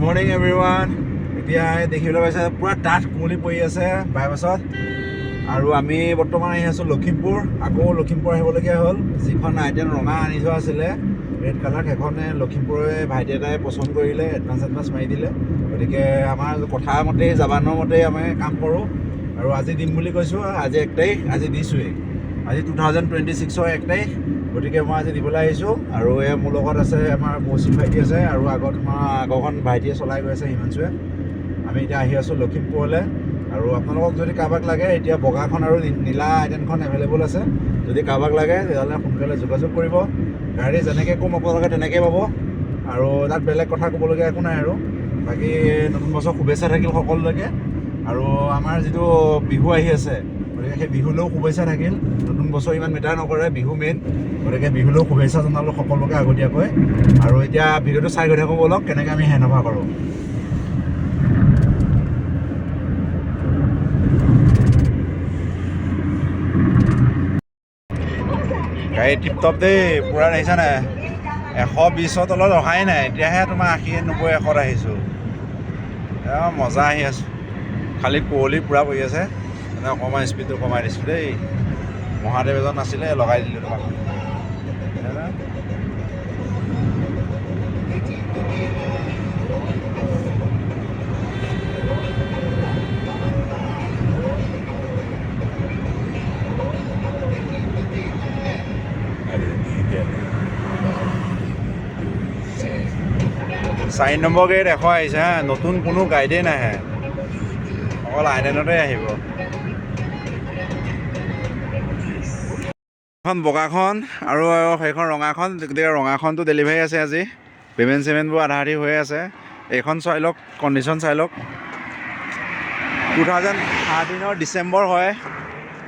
Morning everyone. এতিয়া দেখিবলৈ পাইছে পুৰা ডাঠ কুঁৱলী পৰি আছে বাইপাছত। আৰু আমি বৰ্তমান আহি আছোঁ লখিমপুৰ। আকৌ লখিমপুৰ আহিবলগীয়া হ'ল। যিখন আইটেম ৰঙা আনি থোৱা আছিলে ৰেড কালাৰ, সেইখনে লখিমপুৰৰে ভাইটি এটাই পচন্দ কৰিলে, এডভান্স মাৰি দিলে। গতিকে আমাৰ কথা মতেই জাবানৰ মতেই আমি কাম কৰোঁ। আৰু আজি দিম বুলি কৈছোঁ। আজি 1 তাৰিখ, আজি দিছোঁৱেই। আজি 2026ৰ 1 তাৰিখ। গতিকে মই আজি দিবলৈ আহিছোঁ। আৰু মোৰ লগত আছে আমাৰ মৌচিম ভাইটি আছে, আৰু আগৰখন ভাইটিয়ে চলাই গৈ আছে হিমাংশুৱে। আমি এতিয়া আহি আছোঁ লখিমপুৰলৈ। আৰু আপোনালোকক যদি কাৰোবাক লাগে, এতিয়া বগাখন আৰু নীলা আইটেমখন এভেইলেবল আছে। যদি কাৰোবাক লাগে তেতিয়াহ'লে সোনকালে যোগাযোগ কৰিব। গাড়ী যেনেকৈ ক'ম আপোনালোকে তেনেকৈ পাব। আৰু তাত বেলেগ কথা ক'বলগীয়া একো নাই। আৰু বাকী নতুন বছৰ শুভেচ্ছা থাকিল সকলোলৈকে। আৰু আমাৰ যিটো বিহু আহি আছে, গতিকে সেই বিহুলৈও শুভেচ্ছা থাকিল। নতুন বছৰ ইমান মেটাৰ নকৰে, বিহু মেইন। গতিকে বিহুলৈও শুভেচ্ছা জনালোঁ সকলোকে আগতীয়াকৈ। আৰু এতিয়া ভিডিঅ'টো চাই গৈ থাকোঁ ব'লক, কেনেকৈ আমি হেণ্ডঅভাৰ কৰোঁ। গাড়ী টিপটপ দেই, পূৰা দেখিছা নাই? 120ৰ তলত অহাই নাই। এতিয়াহে তোমাৰ 80, 90, 100 আহিছোঁ। মজা আহি আছোঁ। খালি কুঁৱলী পূৰা পৰি আছে, মানে অকণমান স্পীডটো কমাই দিছোঁ দেই। মহাদেৱ এজন আছিলে, লগাই দিলোঁ তোমাক। চাৰি নম্বৰ গেট 100 আহিছে হা। নতুন কোনো গাইডেই নাহে, অকল আইলেণ্ডতে আহিব। এখন বগাখন আৰু সেইখন ৰঙাখন, গতিকে ৰঙাখনটো ডেলিভাৰী আছে আজি। পে'মেণ্টবোৰ আধা আধি হৈ আছে। এইখন চাই লওক, কণ্ডিশ্যন চাই লওক। 2013 ডিচেম্বৰ হয়,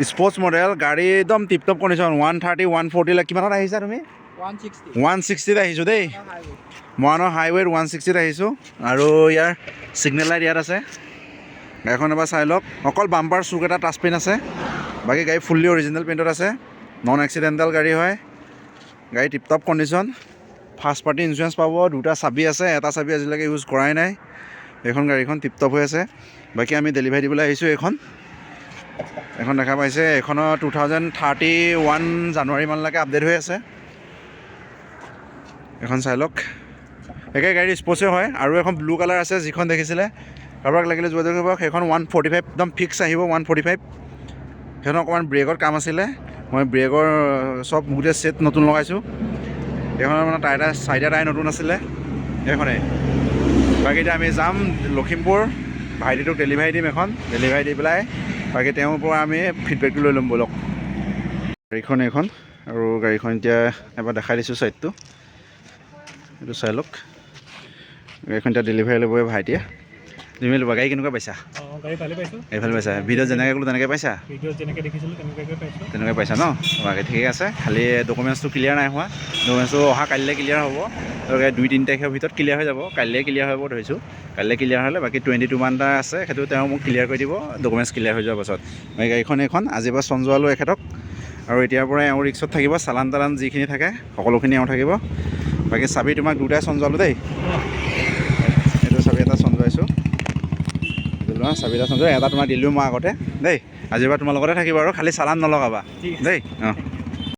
স্পৰ্টছ মডেল গাড়ী, একদম টিপটপ কণ্ডিশ্যন। 130, 140 কিমানত আহিছা তুমি? 160ত আহিছোঁ দেই। মৰাণৰ হাইৱেত 160ত আহিছোঁ। আৰু ইয়াৰ ছিগনেল লাইট ইয়াত আছে। গাড়ীখন এবাৰ চাই লওক। অকল বাম্পাৰ চুক এটা টাচপেইন আছে, বাকী গাড়ী ফুল্লি অৰিজিনেল পেইণ্টত আছে। নন এক্সিডেণ্টেল গাড়ী হয়। গাড়ী টিপটপ কণ্ডিশ্যন। ফাৰ্ষ্ট পাৰ্টি ইঞ্চুৰেঞ্চ পাব। 2টা চাবি আছে, এটা চাবি আজিলৈকে ইউজ কৰাই নাই। এইখন গাড়ীখন টিপটপ হৈ আছে। বাকী আমি ডেলিভাৰী দিবলৈ আহিছোঁ। এইখন দেখা পাইছে, এইখনৰ 2031 জানুৱাৰীমানলৈকে আপডেট হৈ আছে। এখন চাই লওক। একে গাড়ী স্পৰ্টছে হয়। আৰু এখন ব্লু কালাৰ আছে, যিখন দেখিছিলে। কাৰোবাক লাগিলে যোগাযোগ কৰিব। সেইখন 145 একদম ফিক্স আহিব, 145। সেইখন অকণমান ব্ৰেকত কাম আছিলে, মই ব্ৰেকৰ চব গোটেই ছেট নতুন লগাইছোঁ। এইখনৰ মানে চাৰিটা টায়াৰ নতুন আছিলে এইখনেই। বাকী এতিয়া আমি যাম লখিমপুৰ, ভাইটিটোক ডেলিভাৰী দিম। ডেলিভাৰী দি পেলাই বাকী তেওঁৰ পৰা আমি ফিডবেকটো লৈ ল'ম ব'লক। গাড়ীখন এইখন, আৰু গাড়ীখন এতিয়া এবাৰ দেখাই দিছোঁ ছাইডটো, এইটো চাই লওক। গাড়ীখন এতিয়া ডেলিভাৰী ল'ব ভাইটিয়ে। তুমি ল'বা। গাড়ী কেনেকুৱা পাইছা? গাড়ী ভালে পাইছোঁ। ভালে পাইছা? ভিডিঅ'ত যেনেকৈ ক'লোঁ তেনেকৈ পাইছা? ভিডিঅ'ত যেনেকৈ দেখিছিলোঁ তেনেকৈ পাইছা ন? বাকী ঠিক আছে। খালি ডকুমেণ্টছটো ক্লিয়াৰ নাই হোৱা। ডকুমেণ্টছটো অহা কাইলৈ ক্লিয়াৰ হ'ব। 2-3 তাৰিখৰ ভিতৰত ক্লিয়াৰ হৈ যাব। কাইলৈ ক্লিয়াৰ হ'ব ধৰিছোঁ। কাইলৈ ক্লিয়াৰ হ'লে বাকী 22 মান এটা আছে, সেইটো তেওঁ মোক ক্লিয়াৰ কৰি দিব ডকুমেণ্টছ ক্লিয়াৰ হৈ যোৱাৰ পাছত। বাকী গাড়ীখন এইখন আজিৰ পৰা চঞ্জোৱালোঁ এখেতক। আৰু এতিয়াৰ পৰা এওঁ ৰিক্সত থাকিব। চালান তালান যিখিনি থাকে সকলোখিনি এওঁ থাকিব। বাকী চাবি তোমাক 2টাই চঞ্জোৱালোঁ দেই। এইটো চাবি এটা চঞ্জোৱাইছোঁ, লোৱা। চাবি এটা চঞ্জোৱা, এটা তোমাক দিলোঁ মই আগতে দেই। আজিৰ পৰা তোমাৰ লগতে থাকিব, আৰু খালি চালান নলগাবা দেই।